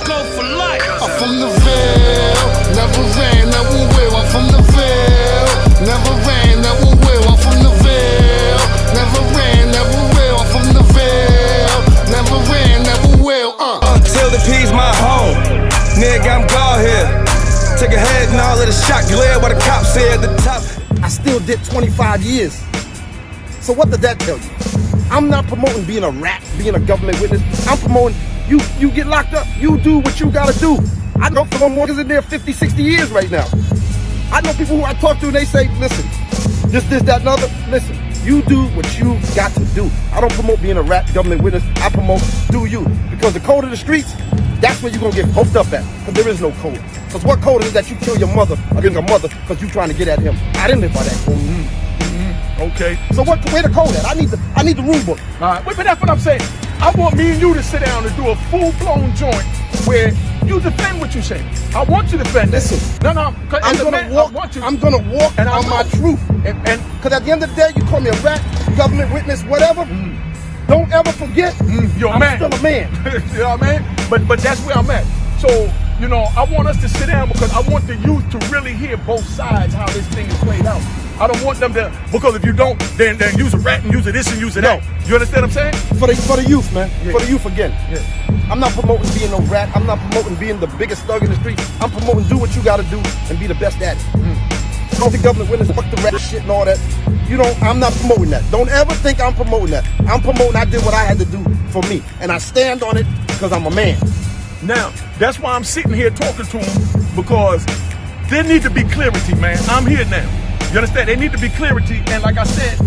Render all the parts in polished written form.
go for life. I'm from the Ville, never ran, never will. I'm from the Ville, never ran, never will. I'm from the Ville, never ran, never will. I'm from the Ville, never ran, never will. Till the P's my home, nigga, I'm gone here. Take a head and all of the shot glare while the cops here at the top. I still did 25 years. So what did that tell you? I'm not promoting being a rat, being a government witness. I'm promoting you get locked up, you do what you gotta do. I know some more in there 50, 60 years right now. I know people who I talk to and they say, listen, this, that, and other. Listen, you do what you got to do. I don't promote being a rat government witness. I promote do you. Because the code of the streets, that's where you're gonna get poked up at. Because there is no code. Because what code is that you kill your mother against a mother because you trying to get at him? I didn't live by that code. Okay. So where the code at? I need the rule book. All right, but that's what I'm saying. I want me and you to sit down and do a full-blown joint where you defend what you say. I want you to defend. Listen, no, I'm gonna walk and on my truth. And because at the end of the day, you call me a rat, government witness, whatever. Don't ever forget, you're a I'm man. still a man. You know what I mean? But that's where I'm at. So, you know, I want us to sit down because I want the youth to really hear both sides, how this thing is played out. I don't want them to, because if you don't, then use a rat and use a this and use a that. You understand what I'm saying? For the youth, man. Yeah. For the youth again. Yeah. I'm not promoting being no rat. I'm not promoting being the biggest thug in the street. I'm promoting do what you gotta do and be the best at it. Fuck the government witness, fuck the rat shit and all that. I'm not promoting that. Don't ever think I'm promoting that. I'm promoting I did what I had to do for me. And I stand on it because I'm a man. Now, that's why I'm sitting here talking to him, because there need to be clarity, man. I'm here now. You understand? There need to be clarity. And like I said,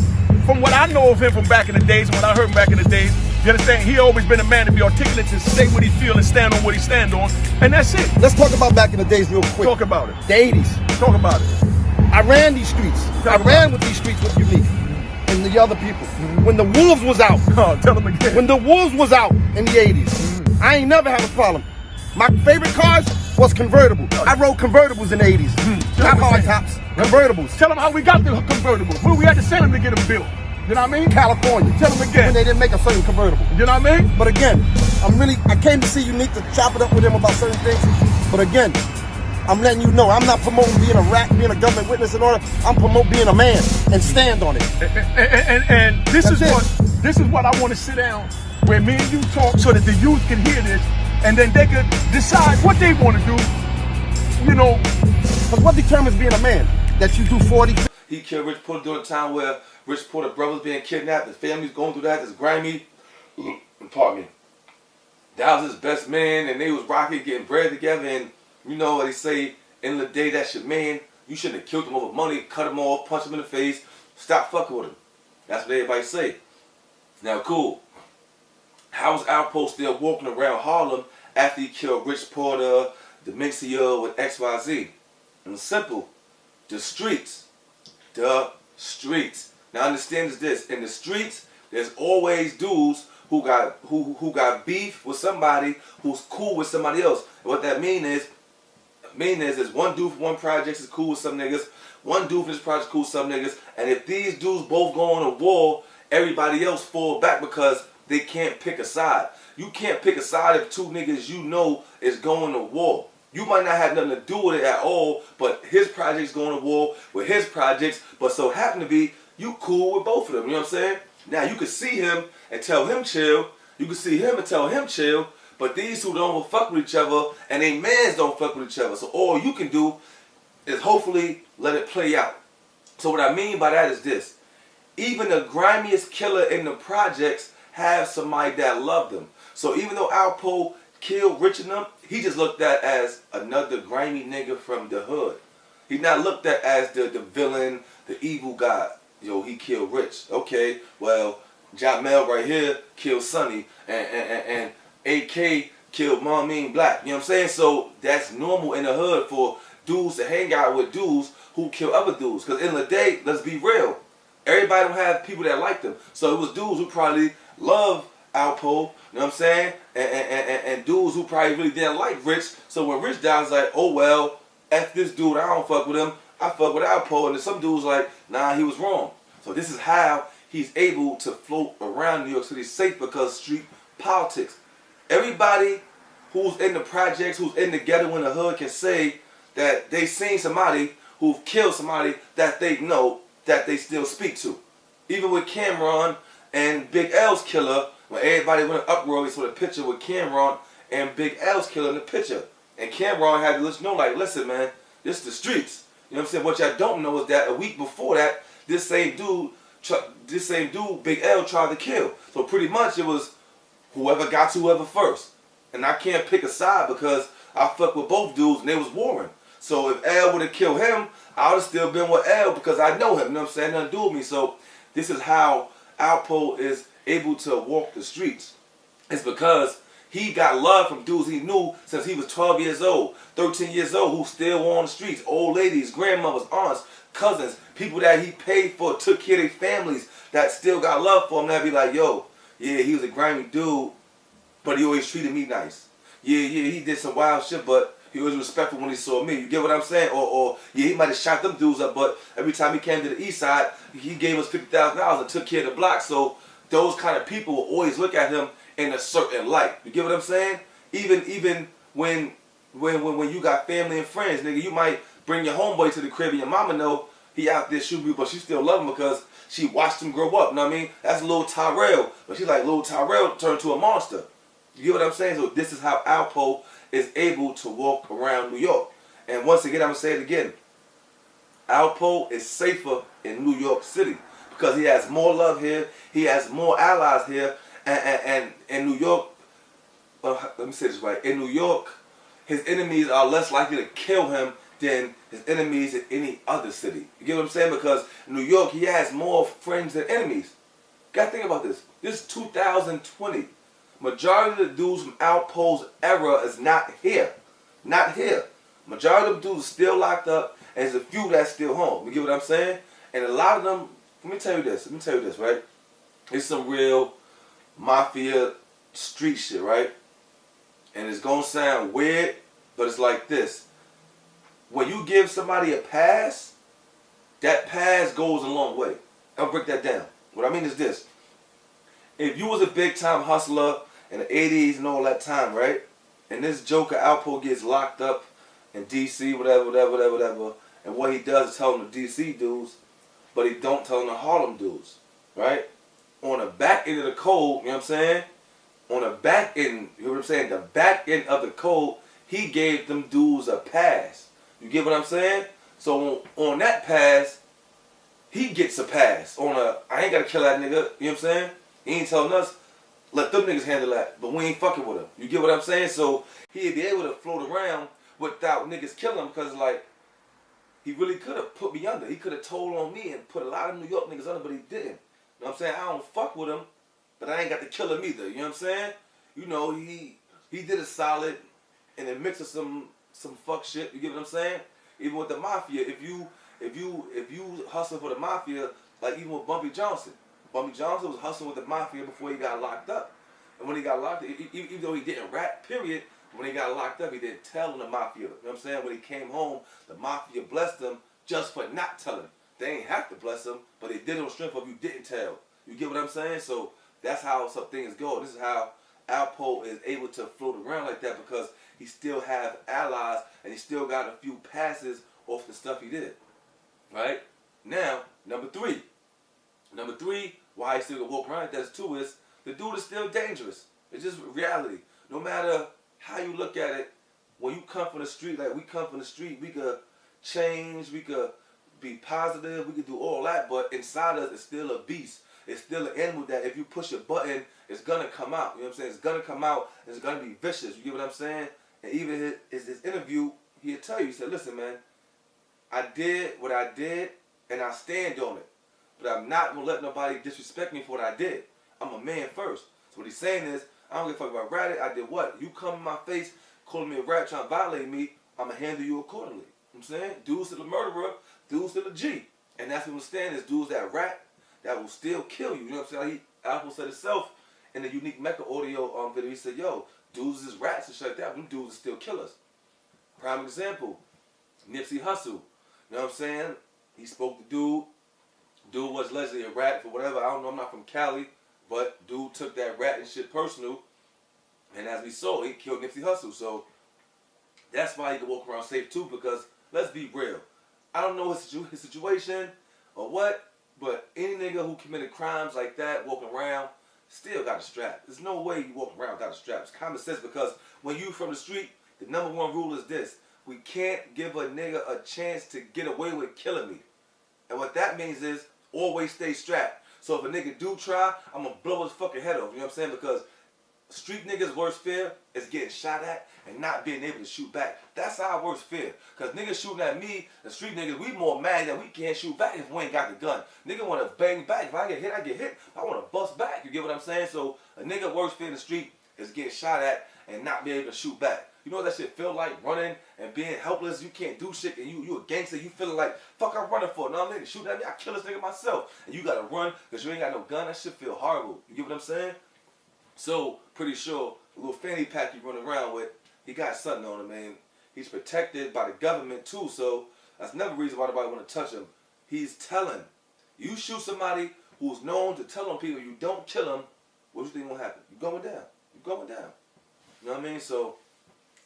from what I know of him from back in the days, and what I heard him back in the days, you understand? He always been a man to be articulate, to say what he feel and stand on what he stand on. And that's it. Let's talk about back in the days real quick. Talk about it. The 80s. Talk about it. I ran these streets. I ran with these streets with Unique and the other people. When the wolves was out. Oh, tell him again. When the wolves was out in the 80s. I ain't never had a problem. My favorite cars was convertible. I rode convertibles in the 80s. Not hard tops. Convertibles. Tell them how we got the convertibles. Where we had to send them to get them built. You know what I mean? California. Tell them again. When they didn't make a certain convertible. You know what I mean? But again, I came to see Unique to chop it up with him about certain things. But again, I'm letting you know, I'm not promoting being a rat, being a government witness and all that. I'm promoting being a man and stand on it. And this is what I want to sit down where me and you talk so that the youth can hear this, and then they can decide what they want to do. You know, because what determines being a man? That you do 40. He killed Rich Porter during a time where Rich Porter brothers being kidnapped, his family's going through that, it's grimy. Pardon me. That was his best man, and they was rocking, getting bread together, and you know what they say, in the day that's your man, you shouldn't have killed him over money, cut him off, punch him in the face, stop fucking with him. That's what everybody say. Now cool. How was Alpo still walking around Harlem after he killed Rich Porter, Dementia with XYZ? And simple. The streets. The streets. Now understand this. In the streets, there's always dudes who got beef with somebody who's cool with somebody else. And what that mean is one dude from one project is cool with some niggas, one dude from this project is cool with some niggas, and if these dudes both go on a war, everybody else fall back because they can't pick a side. You can't pick a side if two niggas you know is going to war. You might not have nothing to do with it at all, but his project's going to war with his projects, but so happen to be you cool with both of them, you know what I'm saying? Now you can see him and tell him chill, you can see him and tell him chill, but these two don't fuck with each other, and they mans don't fuck with each other. So all you can do is hopefully let it play out. So what I mean by that is this. Even the grimiest killer in the projects have somebody that loved them. So even though Alpo killed Rich and them, he just looked at as another grimy nigga from the hood. He's not looked at as the villain, the evil guy. Yo, he killed Rich. Okay, well, Jamel right here killed Sonny, and AK killed Maureen Black. You know what I'm saying? So that's normal in the hood for dudes to hang out with dudes who kill other dudes. Because in the day, let's be real, everybody don't have people that like them. So it was dudes who probably love Alpo, you know what I'm saying? And dudes who probably really didn't like Rich. So when Rich died, it's like, oh well, F this dude, I don't fuck with him. I fuck with Alpo. And then some dudes like, nah, he was wrong. So this is how he's able to float around New York City safe, because street politics. Everybody who's in the projects, who's in the ghetto in the hood can say that they seen somebody who've killed somebody that they know that they still speak to. Even with Cameron and Big L's killer, when everybody went in uproar, we saw the picture with Cameron and Big L's killer in the picture. And Cameron had to let you know, like, listen, man, this is the streets. You know what I'm saying? What y'all don't know is that a week before that, this same dude, Big L, tried to kill. So pretty much it was whoever got to whoever first. And I can't pick a side because I fuck with both dudes and they was warring. So if L would have killed him, I would have still been with L because I know him. You know what I'm saying? Nothing to do with me. So this is how Alpo is able to walk the streets. It's because he got love from dudes he knew since he was 12 years old, 13 years old, who still on the streets. Old ladies, grandmothers, aunts, cousins, people that he paid for, took care of their families, that still got love for him. That be like, yo, yeah, he was a grimy dude, but he always treated me nice. Yeah, he did some wild shit, but he was respectful when he saw me. You get what I'm saying? Or yeah, he might have shot them dudes up, but every time he came to the east side, he gave us $50,000 and took care of the block. So those kind of people will always look at him in a certain light. You get what I'm saying? Even when you got family and friends, nigga, you might bring your homeboy to the crib and your mama know he out there shooting you, but she still love him because she watched him grow up. You know what I mean? That's Lil Tyrell, but she's like, Lil Tyrell turned to a monster. You get what I'm saying? So this is how Alpo is able to walk around New York. And once again, I'm going to say it again. Alpo is safer in New York City because he has more love here. He has more allies here. And in New York, let me say this right. In New York, his enemies are less likely to kill him than his enemies in any other city. You get what I'm saying? Because in New York, he has more friends than enemies. You got to think about this. This is 2020. Majority of the dudes from Alpo's era is not here. Not here. Majority of the dudes are still locked up, and there's a few that's still home. You get what I'm saying? And a lot of them, let me tell you this, right? It's some real mafia street shit, right? And it's gonna sound weird, but it's like this. When you give somebody a pass, that pass goes a long way. I'll break that down. What I mean is this. If you was a big time hustler in the 80s and all that time, right? And this joker Alpo gets locked up in DC, whatever, and what he does is tell them the DC dudes, but he don't tell them the Harlem dudes, right? On the back end of the code, you know what I'm saying? On the back end, you know what I'm saying? The back end of the code, he gave them dudes a pass. You get what I'm saying? So on that pass, he gets a pass. I ain't gotta kill that nigga, you know what I'm saying? He ain't telling us, let them niggas handle that, but we ain't fucking with him. You get what I'm saying? So he'd be able to float around without niggas killing him because, like, he really could have put me under. He could have told on me and put a lot of New York niggas under, but he didn't. You know what I'm saying? I don't fuck with him, but I ain't got to kill him either. You know what I'm saying? You know, he did a solid in a mix of some fuck shit. You get what I'm saying? Even with the mafia, if you hustle for the mafia, like even with Bumpy Johnson. Bumpy Johnson was hustling with the mafia before he got locked up. And when he got locked up, even though he didn't rap, period, when he got locked up, he didn't tell on the mafia. You know what I'm saying? When he came home, the mafia blessed him just for not telling. They ain't have to bless him, but they did it on strength of you didn't tell. You get what I'm saying? So that's how some things go. This is how Alpo is able to float around like that because he still have allies and he still got a few passes off the stuff he did. Right? Now, number three, why he still can walk around like that too is the dude is still dangerous. It's just reality. No matter how you look at it, when you come from the street, like we come from the street, we could change, we could be positive, we could do all that, but inside us, it's still a beast. It's still an animal that if you push a button, it's gonna come out. You know what I'm saying? It's gonna come out, and it's gonna be vicious. You get what I'm saying? And even his interview, he'll tell you, he said, listen, man, I did what I did, and I stand on it. But I'm not gonna let nobody disrespect me for what I did. I'm a man first. So what he's saying is, I don't give a fuck about rat. I did what? You come in my face, calling me a rat, trying to violate me, I'm gonna handle you accordingly. You know what I'm saying? Dude's still a murderer, dude's still a G. And that's what I'm saying is dudes that rat, that will still kill you. You know what I'm saying? Alpo said himself in the Unique Mecca audio video, he said, yo, dudes is rats and shit like that. Them dudes are still killers. Prime example, Nipsey Hussle. You know what I'm saying? He spoke to dude. Dude was allegedly a rat for whatever. I don't know. I'm not from Cali. But dude took that rat and shit personal. And as we saw, he killed Nipsey Hussle. So that's why he can walk around safe too, because let's be real. I don't know his situation or what, but any nigga who committed crimes like that walking around still got a strap. There's no way you walk around without a strap. It's common sense, because when you from the street, the number one rule is this: we can't give a nigga a chance to get away with killing me. And what that means is always stay strapped. So if a nigga do try, I'm gonna blow his fucking head off. You know what I'm saying? Because street niggas' worst fear is getting shot at and not being able to shoot back. That's our worst fear. Because niggas shooting at me, the street niggas, we more mad that we can't shoot back if we ain't got the gun. Nigga want to bang back. If I get hit, I get hit. I want to bust back. You get what I'm saying? So a nigga worst fear in the street is getting shot at and not being able to shoot back. You know what that shit feel like? Running and being helpless. You can't do shit, and you a gangster. You feeling like, fuck, I'm running for it. No, nigga shooting at me. I kill this nigga myself. And you got to run because you ain't got no gun. That shit feel horrible. You get what I'm saying? So, pretty sure the little fanny pack you run around with, he got something on him, man. He's protected by the government too, so that's another reason why nobody want to touch him. He's telling. You shoot somebody who's known to tell on people you don't kill him, what do you think will happen? You're going down. You're going down. You know what I mean? So,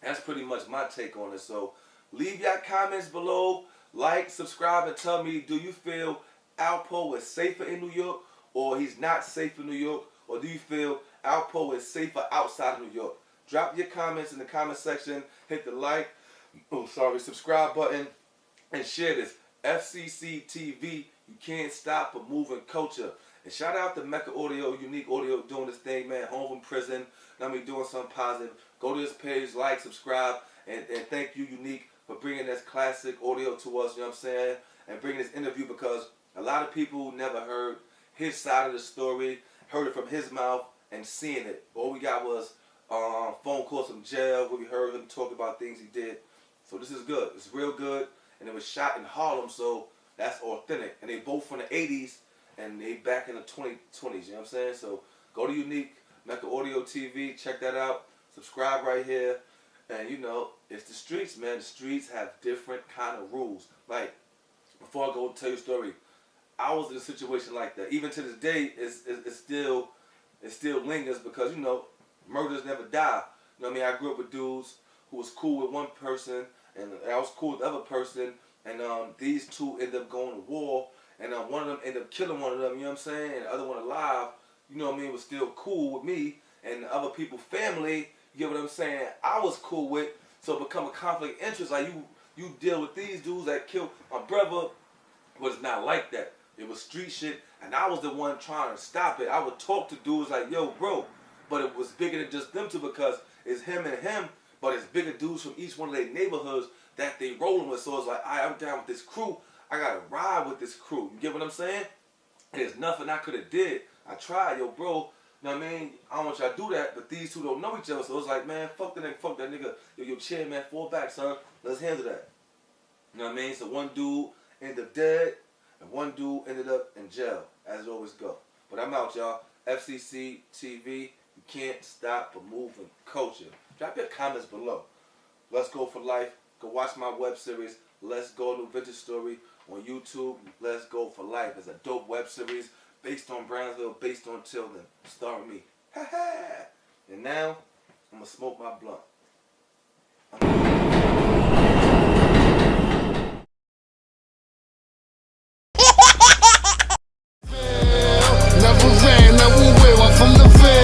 that's pretty much my take on it. So, leave your comments below. Like, subscribe, and tell me, do you feel Alpo is safer in New York, or he's not safe in New York? Or do you feel Alpo is safer outside of New York? Drop your comments in the comment section. Hit the like, subscribe button, and share this. FCC TV, you can't stop a moving culture. And shout out to Mecca Audio, Unique Audio, doing this thing, man. Home from prison. Now me doing something positive. Go to this page, like, subscribe, and thank you, Unique, for bringing this classic audio to us. You know what I'm saying? And bringing this interview, because a lot of people never heard his side of the story. Heard it from his mouth and seeing it. All we got was phone calls from jail where we heard him talk about things he did. So this is good. It's real good. And it was shot in Harlem, so that's authentic. And they both from the 80s and they back in the 2020s. You know what I'm saying? So go to Unique, Mecca Audio TV. Check that out. Subscribe right here. And you know, it's the streets, man. The streets have different kind of rules. Like, before I go tell you a story, I was in a situation like that. Even to this day, it still lingers, because, you know, murders never die. You know what I mean? I grew up with dudes who was cool with one person, and I was cool with the other person, and these two ended up going to war, and one of them ended up killing one of them, you know what I'm saying? And the other one alive, you know what I mean, was still cool with me, and the other people's family, you get what I'm saying, I was cool with. So it become a conflict of interest. Like, you deal with these dudes that killed my brother, but it's not like that. It was street shit, and I was the one trying to stop it. I would talk to dudes like, yo, bro, but it was bigger than just them two, because it's him and him, but it's bigger dudes from each one of their neighborhoods that they rolling with. So it's like, I'm down with this crew. I got to ride with this crew. You get what I'm saying? And there's nothing I could have did. I tried, yo, bro. You know what I mean? I don't want y'all to do that, but these two don't know each other. So it's like, man, fuck that nigga. Yo, chill, man, fall back, son. Let's handle that. You know what I mean? So one dude ended up dead, and one dude ended up in jail, as it always go. But I'm out, y'all. FCC TV, you can't stop a moving culture. Drop your comments below. Let's Go for Life. Go watch my web series, Let's Go, New Vintage Story, on YouTube. Let's Go for Life. It's a dope web series based on Brownsville, based on Tilden, starring me. Ha ha! And now, I'm going to smoke my blunt.